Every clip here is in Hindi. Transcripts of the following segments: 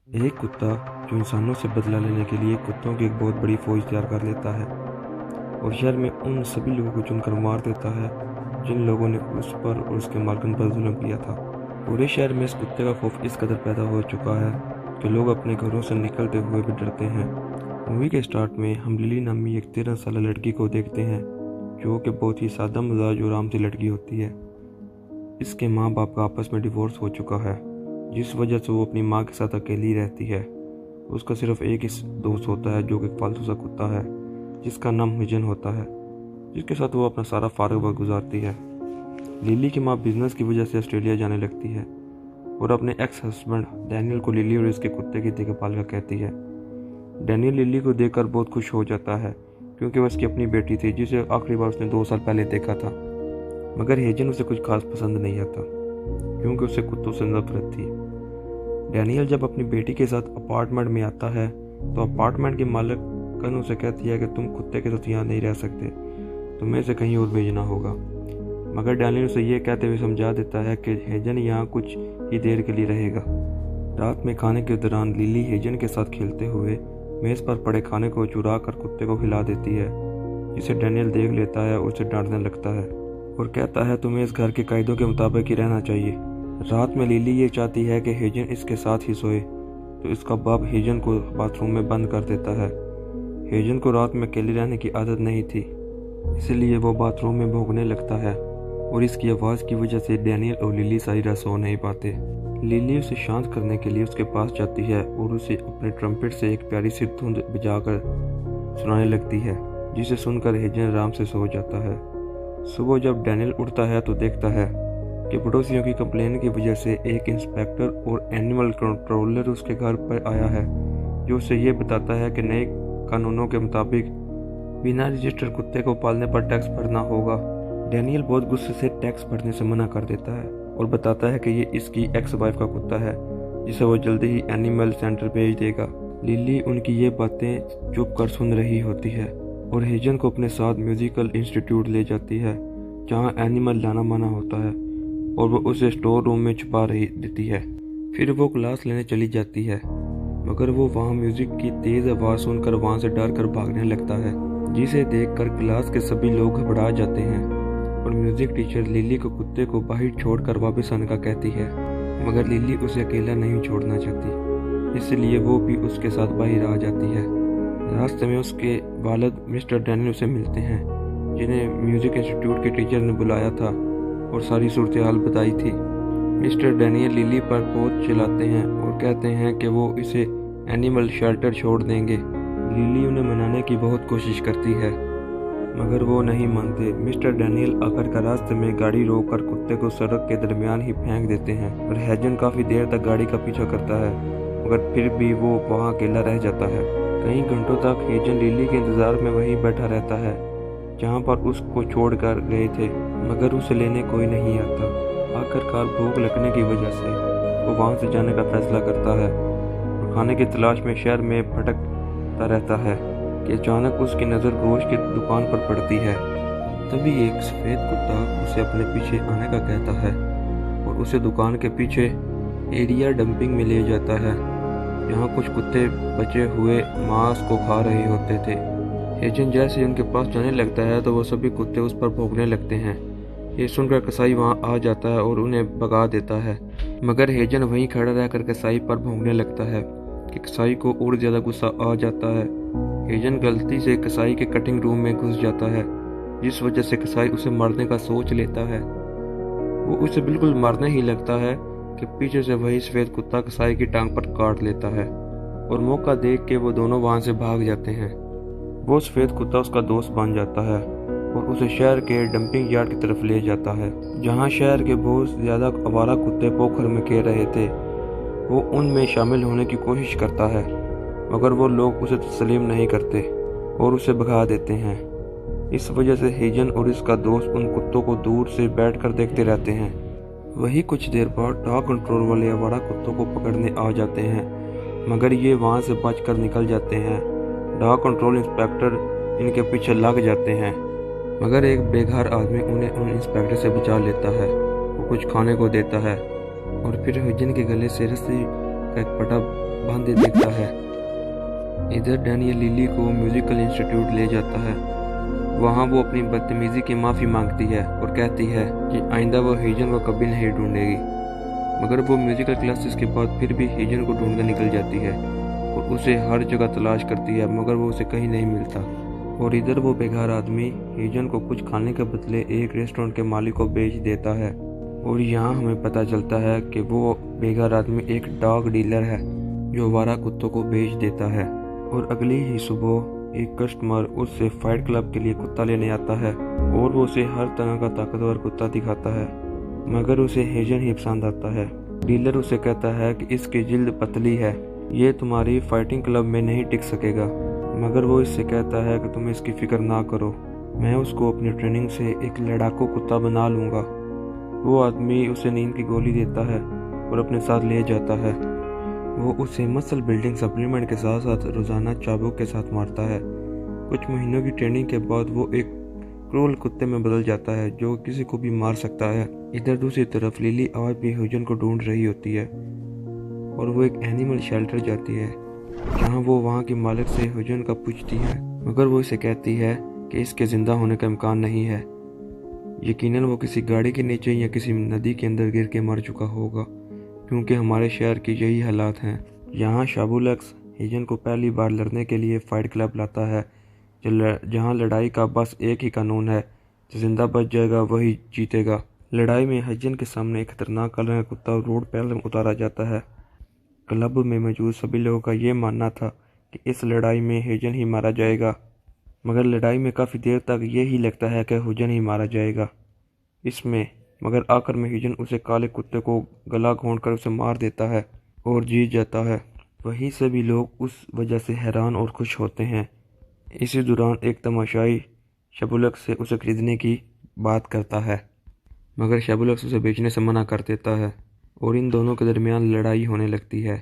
एक कुत्ता जो इंसानों से बदला लेने के लिए कुत्तों की एक बहुत बड़ी फौज तैयार कर लेता है और शहर में उन सभी लोगों को चुनकर मार देता है जिन लोगों ने उस पर और उसके मालिकन पर जुल्म किया था। पूरे शहर में इस कुत्ते का खौफ इस कदर पैदा हो चुका है कि लोग अपने घरों से निकलते हुए भी डरते हैं। मूवी के स्टार्ट में हम लिली नामी एक 13 साल लड़की को देखते हैं जो कि बहुत ही सादा मिजाज और आराम सी लड़की होती है। इसके माँ बाप का आपस में डिवोर्स हो चुका है जिस वजह से वो अपनी माँ के साथ अकेली रहती है। उसका सिर्फ एक ही दोस्त होता है जो कि फालतू सा कुत्ता है जिसका नाम हिजन होता है, जिसके साथ वो अपना सारा फारग वक्त गुजारती है। लिली की माँ बिजनेस की वजह से ऑस्ट्रेलिया जाने लगती है और अपने एक्स हस्बैंड डैनियल को लिली और इसके कुत्ते की देखभाल का कहती है। डैनियल लिली को देखकर बहुत खुश हो जाता है क्योंकि वह उसकी अपनी बेटी थी जिसे आखिरी बार उसने 2 साल पहले देखा था। मगर हेजन उसे कुछ खास पसंद नहीं आता क्योंकि उसे कुत्तों से नफरत थी। डैनियल जब अपनी बेटी के साथ अपार्टमेंट में आता है तो अपार्टमेंट की मालिकन उसे कहती है कि तुम कुत्ते के साथ यहाँ नहीं रह सकते, तुम्हें इसे कहीं और भेजना होगा। मगर डैनियल उसे ये कहते हुए समझा देता है कि हेजन यहाँ कुछ ही देर के लिए रहेगा। रात में खाने के दौरान लिली हेजन के साथ खेलते हुए मेज़ पर पड़े खाने को चुरा कर कुत्ते को खिला देती है, जिसे डैनियल देख लेता है और उसे डांटने लगता है और कहता है तुम्हें इस घर के कायदों के मुताबिक ही रहना चाहिए। रात में लिली ये चाहती है कि हेजन इसके साथ ही सोए तो इसका बाप हेजन को बाथरूम में बंद कर देता है। हेजन को रात में अकेले रहने की आदत नहीं थी, इसलिए वो बाथरूम में भौंकने लगता है और इसकी आवाज़ की वजह से डैनियल और लिली सारी रात सो नहीं पाते। लिली उसे शांत करने के लिए उसके पास जाती है और उसे अपने ट्रम्पेट से एक प्यारी सी धुन बजाकर सुनाने लगती है, जिसे सुनकर हेजन आराम से सो जाता है। सुबह जब डैनियल उठता है तो देखता है कि पड़ोसियों की कंप्लेन की वजह से एक इंस्पेक्टर और एनिमल कंट्रोलर उसके घर पर आया है, जो उसे ये बताता है कि नए कानूनों के मुताबिक बिना रजिस्टर्ड कुत्ते को पालने पर टैक्स भरना होगा। डैनियल बहुत गुस्से से टैक्स भरने से मना कर देता है और बताता है कि ये इसकी एक्स वाइफ का कुत्ता है जिसे वो जल्दी ही एनिमल सेंटर भेज देगा। लिली उनकी ये बातें चुप कर सुन रही होती है और हेजन को अपने साथ म्यूजिकल इंस्टीट्यूट ले जाती है जहाँ एनिमल लाना मना होता है और वो उसे स्टोर रूम में छुपा रही देती है। फिर वो क्लास लेने चली जाती है मगर वो वहाँ म्यूजिक की तेज़ आवाज़ सुनकर वहाँ से डर कर भागने लगता है, जिसे देखकर क्लास के सभी लोग घबरा जाते हैं और म्यूजिक टीचर लिली को कुत्ते को बाहर छोड़कर वापस आने का कहती है। मगर लिली उसे अकेला नहीं छोड़ना चाहती, इसलिए वो भी उसके साथ बाहर आ जाती है। रास्ते में उसके वालिद मिस्टर डैनियल उसे मिलते हैं, जिन्हें म्यूजिक इंस्टीट्यूट के टीचर ने बुलाया था और सारी सूरत हाल बताई थी। मिस्टर डैनियल लिली पर बहुत चिल्लाते हैं और कहते हैं कि वो इसे एनिमल शेल्टर छोड़ देंगे। लिली उन्हें मनाने की बहुत कोशिश करती है मगर वो नहीं मानते। मिस्टर डैनियल आखिरकार रास्ते में गाड़ी रोककर कुत्ते को सड़क के दरमियान ही फेंक देते हैं और हेजन काफ़ी देर तक गाड़ी का पीछा करता है मगर फिर भी वो वहाँ अकेला रह जाता है। कई घंटों तक हेजन लिली के इंतज़ार में वहीं बैठा रहता है जहाँ पर उसको छोड़ कर गए थे, मगर उसे लेने कोई नहीं आता। आखिरकार भूख लगने की वजह से वो वहाँ से जाने का फैसला करता है और खाने की तलाश में शहर में भटकता रहता है कि अचानक उसकी नज़र गोश्त की दुकान पर पड़ती है। तभी एक सफ़ेद कुत्ता उसे अपने पीछे आने का कहता है और उसे दुकान के पीछे एरिया डंपिंग में ले जाता है जहाँ कुछ कुत्ते बचे हुए मांस को खा रहे होते थे। हेजन जैसे ही उनके पास जाने लगता है तो वो सभी कुत्ते उस पर भौंकने लगते हैं। ये सुनकर कसाई वहाँ आ जाता है और उन्हें भगा देता है, मगर हेजन वहीं खड़ा रहकर कसाई पर भौंकने लगता है कि कसाई को और ज़्यादा गुस्सा आ जाता है। हेजन गलती से कसाई के कटिंग रूम में घुस जाता है, जिस वजह से कसाई उसे मारने का सोच लेता है। वो उसे बिल्कुल मारने ही लगता है कि पीछे से वही सफ़ेद कुत्ता कसाई की टांग पर काट लेता है और मौका देख के वो दोनों वहाँ से भाग जाते हैं। वो सफ़ेद कुत्ता उसका दोस्त बन जाता है और उसे शहर के डंपिंग यार्ड की तरफ ले जाता है जहाँ शहर के बहुत ज़्यादा आवारा कुत्ते पोखर में खेल रहे थे। वो उनमें शामिल होने की कोशिश करता है मगर वो लोग उसे तस्लीम नहीं करते और उसे भगा देते हैं। इस वजह से हेजन और इसका दोस्त उन कुत्तों को दूर से बैठकर देखते रहते हैं। वही कुछ देर बाद डॉग कंट्रोल वाले आवारा कुत्तों को पकड़ने आ जाते हैं मगर ये वहाँ से बचकर निकल जाते हैं। डॉग कंट्रोल इंस्पेक्टर इनके पीछे लग जाते हैं मगर एक बेघर आदमी उन्हें उन इंस्पेक्टर से बचा लेता है। वो कुछ खाने को देता है और फिर हेजन के गले से रस्सी का एक पट्टा बांधे देखता है। इधर डैनियल लिली को म्यूजिकल इंस्टीट्यूट ले जाता है। वहाँ वो अपनी बदतमीजी की माफ़ी मांगती है और कहती है कि आइंदा वो हेजन को कभी नहीं ढूंढेगी। मगर वो म्यूजिकल क्लासेस के बाद फिर भी हेजन को ढूंढने निकल जाती है और उसे हर जगह तलाश करती है, मगर वो उसे कहीं नहीं मिलता। और इधर वो बेघर आदमी हेजन को कुछ खाने के बदले एक रेस्टोरेंट के मालिक को बेच देता है। और यहाँ हमें पता चलता है कि वो बेघर आदमी एक डॉग डीलर है जो आवारा कुत्तों को बेच देता है। और अगली ही सुबह एक कस्टमर उससे फाइट क्लब के लिए कुत्ता लेने आता है और वो उसे हर तरह का ताकतवर कुत्ता दिखाता है, मगर उसे हेजन ही पसंद आता है। डीलर उसे कहता है कि इसकी जिल्द पतली है, ये तुम्हारी फाइटिंग क्लब में नहीं टिक सकेगा। मगर वो इससे कहता है कि तुम इसकी फिक्र ना करो, मैं उसको अपनी ट्रेनिंग से एक लड़ाकू कुत्ता बना लूँगा। वो आदमी उसे नींद की गोली देता है और अपने साथ ले जाता है। वो उसे मसल बिल्डिंग सप्लीमेंट के साथ साथ रोज़ाना चाबुक के साथ मारता है। कुछ महीनों की ट्रेनिंग के बाद वो एक क्रूर कुत्ते में बदल जाता है जो किसी को भी मार सकता है। इधर दूसरी तरफ लिली आज भी हेजन को ढूंढ रही होती है और वो एक एनिमल शेल्टर जाती है, जहां वो वहां के मालिक से हेजन का पूछती है, मगर वो इसे कहती है कि इसके जिंदा होने का इम्कान नहीं है। यकीनन वो किसी गाड़ी के नीचे या किसी नदी के अंदर गिर के मर चुका होगा, क्योंकि हमारे शहर की यही हालात हैं। यहाँ शाबुलक्स हेजन को पहली बार लड़ने के लिए फाइट क्लब लाता है, जहाँ लड़ाई का बस एक ही कानून है, जो जिंदा बच जाएगा वही जीतेगा। लड़ाई में हेजन के सामने एक खतरनाक काला कुत्ता रोड पर उतारा जाता है। क्लब में मौजूद सभी लोगों का ये मानना था कि इस लड़ाई में हेजन ही मारा जाएगा, मगर लड़ाई में काफ़ी देर तक यही लगता है कि हेजन ही मारा जाएगा मगर आखिर में हेजन उसे काले कुत्ते को गला घोंट कर उसे मार देता है और जीत जाता है। वहीं सभी लोग उस वजह से हैरान और खुश होते हैं। इसी दौरान एक तमाशाई शाबुलक्स से उसे खरीदने की बात करता है, मगर शाबुलक्स उसे बेचने से मना कर देता है और इन दोनों के दरमियान लड़ाई होने लगती है।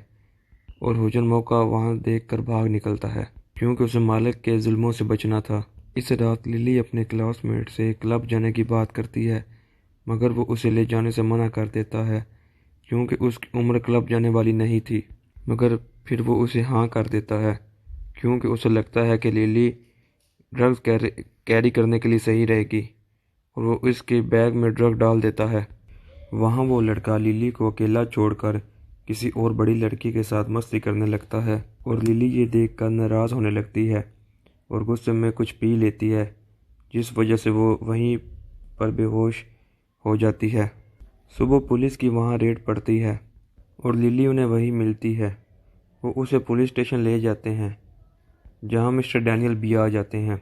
और हेजन मौका वहां देखकर भाग निकलता है, क्योंकि उसे मालिक के जुल्मों से बचना था। इस रात लिली अपने क्लासमेट से क्लब जाने की बात करती है, मगर वो उसे ले जाने से मना कर देता है क्योंकि उसकी उम्र क्लब जाने वाली नहीं थी। मगर फिर वो उसे हाँ कर देता है क्योंकि उसे लगता है कि लिली ड्रग्स कैरी करने के लिए सही रहेगी, और वो इसके बैग में ड्रग डाल देता है। वहाँ वो लड़का लिली को अकेला छोड़कर किसी और बड़ी लड़की के साथ मस्ती करने लगता है और लिली ये देखकर नाराज़ होने लगती है और गुस्से में कुछ पी लेती है, जिस वजह से वो वहीं पर बेहोश हो जाती है। सुबह पुलिस की वहाँ रेड पड़ती है और लिली उन्हें वहीं मिलती है। वो उसे पुलिस स्टेशन ले जाते हैं, जहाँ मिस्टर डैनियल भी आ जाते हैं।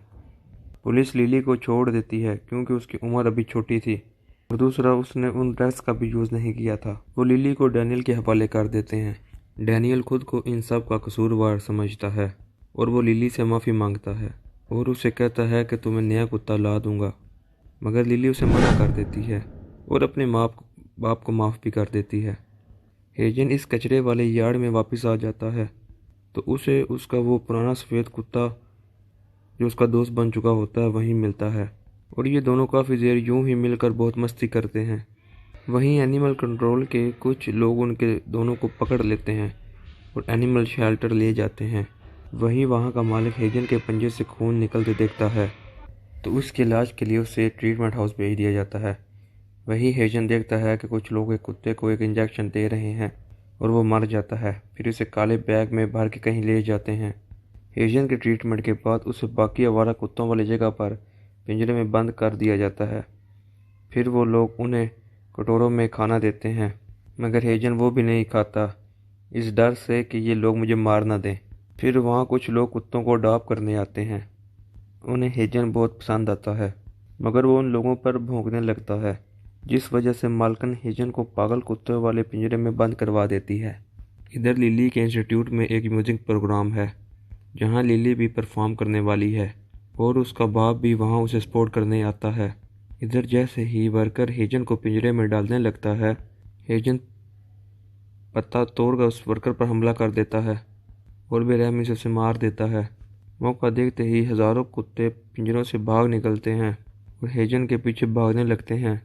पुलिस लिली को छोड़ देती है क्योंकि उसकी उम्र अभी छोटी थी और दूसरा उसने उन ड्रग्स का भी यूज़ नहीं किया था। वो लिली को डैनियल के हवाले कर देते हैं। डैनियल खुद को इन सब का कसूरवार समझता है और वो लिली से माफ़ी मांगता है और उसे कहता है कि तुम्हें नया कुत्ता ला दूंगा, मगर लिली उसे मना कर देती है और अपने बाप को माफ़ भी कर देती है। हेजन इस कचरे वाले यार्ड में वापस आ जाता है तो उसे उसका वो पुराना सफ़ेद कुत्ता जो उसका दोस्त बन चुका होता है वहीं मिलता है और ये दोनों काफ़ी देर यूं ही मिलकर बहुत मस्ती करते हैं। वहीं एनिमल कंट्रोल के कुछ लोग उनके दोनों को पकड़ लेते हैं और एनिमल शेल्टर ले जाते हैं। वहीं वहाँ का मालिक हेजन के पंजे से खून निकलते देखता है तो उसके इलाज के लिए उसे ट्रीटमेंट हाउस भेज दिया जाता है। वहीं हेजन देखता है कि कुछ लोग एक कुत्ते को एक इंजेक्शन दे रहे हैं और वो मर जाता है। फिर उसे काले बैग में भर के कहीं ले जाते हैं। हेजन के ट्रीटमेंट के बाद उसे बाकी आवारा कुत्तों वाली जगह पर पिंजरे में बंद कर दिया जाता है। फिर वो लोग उन्हें कटोरों में खाना देते हैं, मगर हेजन वो भी नहीं खाता, इस डर से कि ये लोग मुझे मार ना दें। फिर वहाँ कुछ लोग कुत्तों को अडॉप्ट करने आते हैं। उन्हें हेजन बहुत पसंद आता है, मगर वो उन लोगों पर भौंकने लगता है, जिस वजह से मालकिन हेजन को पागल कुत्तों वाले पिंजरे में बंद करवा देती है। इधर लिली के इंस्टीट्यूट में एक म्यूजिक प्रोग्राम है, जहाँ लिली भी परफॉर्म करने वाली है और उसका बाप भी वहाँ उसे सपोर्ट करने आता है। इधर जैसे ही वर्कर हेजन को पिंजरे में डालने लगता है, हेजन पत्ता तोड़कर उस वर्कर पर हमला कर देता है और बेरहमी से उसे मार देता है। मौका देखते ही हज़ारों कुत्ते पिंजरों से भाग निकलते हैं और हेजन के पीछे भागने लगते हैं,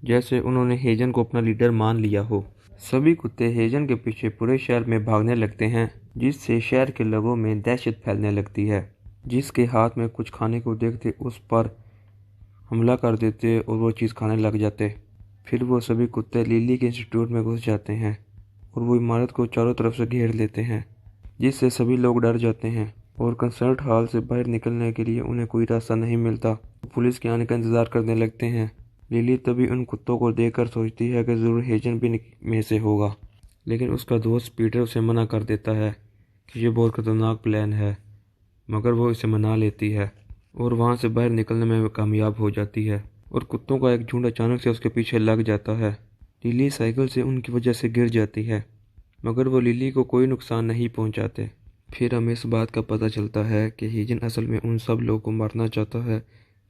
जैसे उन्होंने हेजन को अपना लीडर मान लिया हो। सभी कुत्ते हेजन के पीछे पूरे शहर में भागने लगते हैं, जिससे शहर के लोगों में दहशत फैलने लगती है। जिसके हाथ में कुछ खाने को देखते उस पर हमला कर देते और वो चीज़ खाने लग जाते। फिर वो सभी कुत्ते लिली के इंस्टीट्यूट में घुस जाते हैं और वो इमारत को चारों तरफ से घेर लेते हैं, जिससे सभी लोग डर जाते हैं और कंसर्ट हॉल से बाहर निकलने के लिए उन्हें कोई रास्ता नहीं मिलता। पुलिस के आने का इंतज़ार करने लगते हैं। लिली तभी उन कुत्तों को देखकर सोचती है कि ज़रूर हेजन भी में से होगा, लेकिन उसका दोस्त पीटर उसे मना कर देता है कि ये बहुत खतरनाक प्लान है, मगर वो इसे मना लेती है और वहाँ से बाहर निकलने में कामयाब हो जाती है और कुत्तों का एक झुंड अचानक से उसके पीछे लग जाता है। लिली साइकिल से उनकी वजह से गिर जाती है, मगर वो लिली को कोई नुकसान नहीं पहुंचाते। फिर हमें इस बात का पता चलता है कि हेजन असल में उन सब लोगों को मारना चाहता है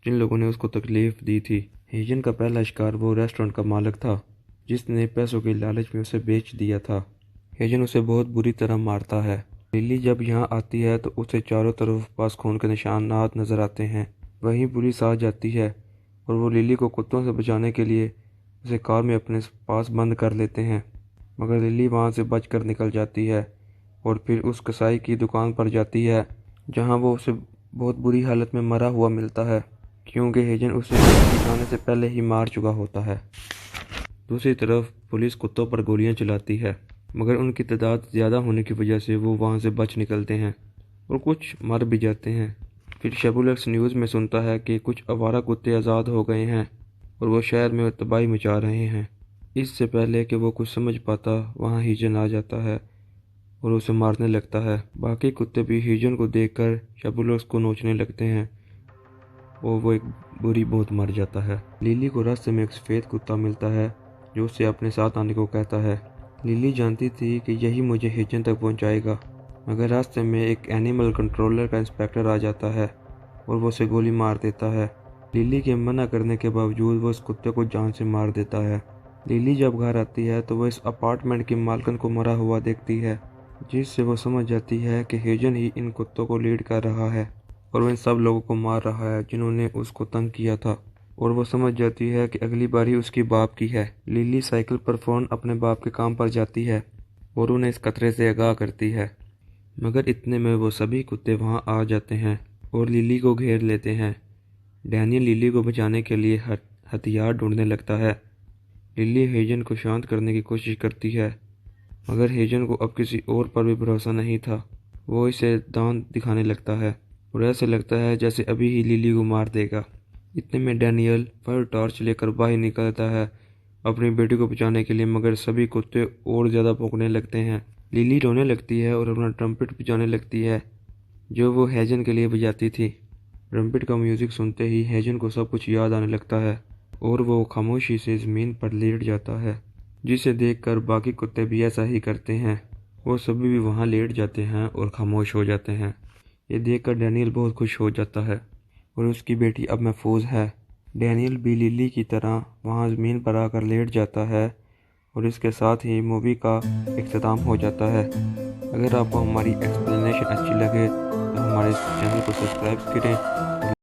जिन लोगों ने उसको तकलीफ दी थी। हेजन का पहला शिकार वो रेस्टोरेंट का मालिक था, जिसने पैसों के लालच में उसे बेच दिया था। हेजन उसे बहुत बुरी तरह मारता है। लिली जब यहाँ आती है तो उसे चारों तरफ पास खून के निशानात नजर आते हैं। वहीं पुलिस आ जाती है और वो लिली को कुत्तों से बचाने के लिए उसे कार में अपने पास बंद कर लेते हैं, मगर लिली वहाँ से बचकर निकल जाती है और फिर उस कसाई की दुकान पर जाती है, जहाँ वो उसे बहुत बुरी हालत में मरा हुआ मिलता है, क्योंकि हेजन उसे आने से पहले ही मार चुका होता है। दूसरी तरफ पुलिस कुत्तों पर गोलियां चलाती है, मगर उनकी तादाद ज़्यादा होने की वजह से वो वहाँ से बच निकलते हैं और कुछ मर भी जाते हैं। फिर शेबुलक्स न्यूज़ में सुनता है कि कुछ आवारा कुत्ते आज़ाद हो गए हैं और वो शहर में तबाही मचा रहे हैं। इससे पहले कि वो कुछ समझ पाता, वहाँ हेजन आ जाता है और उसे मारने लगता है। बाकी कुत्ते भी हेजन को देखकर शेबुलक्स को नोचने लगते हैं और वो एक बुरी मौत मर जाता है। लिली को रास्ते में एक सफ़ेद कुत्ता मिलता है जो उसे अपने साथ आने को कहता है। लिली जानती थी कि यही मुझे हेजन तक पहुंचाएगा, मगर रास्ते में एक एनिमल कंट्रोलर का इंस्पेक्टर आ जाता है और वो उसे गोली मार देता है। लिली के मना करने के बावजूद वो उस कुत्ते को जान से मार देता है। लिली जब घर आती है तो वो इस अपार्टमेंट की मालकिन को मरा हुआ देखती है, जिससे वो समझ जाती है कि हेजन ही इन कुत्तों को लीड कर रहा है और वो इन सब लोगों को मार रहा है जिन्होंने उसको तंग किया था, और वो समझ जाती है कि अगली बारी उसकी बाप की है। लिली साइकिल पर फ़ौरन अपने बाप के काम पर जाती है और उन्हें इस खतरे से आगाह करती है, मगर इतने में वो सभी कुत्ते वहाँ आ जाते हैं और लिली को घेर लेते हैं। डैनियल लिली को बचाने के लिए हथियार ढूंढने लगता है। लिली हेजन को शांत करने की कोशिश करती है, मगर हेजन को अब किसी और पर भी भरोसा नहीं था। वो इसे दांत दिखाने लगता है और ऐसे लगता है जैसे अभी ही लिली को मार देगा। इतने में डैनियल फायर टॉर्च लेकर बाहर निकलता है अपनी बेटी को बचाने के लिए, मगर सभी कुत्ते और ज़्यादा भौंकने लगते हैं। लिली रोने लगती है और अपना ट्रम्पेट बजाने लगती है जो वो हेजन के लिए बजाती थी। ट्रम्पेट का म्यूज़िक सुनते ही हेजन को सब कुछ याद आने लगता है और वो खामोशी से ज़मीन पर लेट जाता है, जिसे देखकर बाकी कुत्ते भी ऐसा ही करते हैं। वो सभी भी वहाँ लेट जाते हैं और खामोश हो जाते हैं। ये देखकर डैनियल बहुत खुश हो जाता है और उसकी बेटी अब महफूज है। डैनियल भी लिली की तरह वहाँ ज़मीन पर आकर लेट जाता है और इसके साथ ही मूवी का इख्तिताम हो जाता है। अगर आपको हमारी एक्सप्लेनेशन अच्छी लगे तो हमारे चैनल को सब्सक्राइब करें।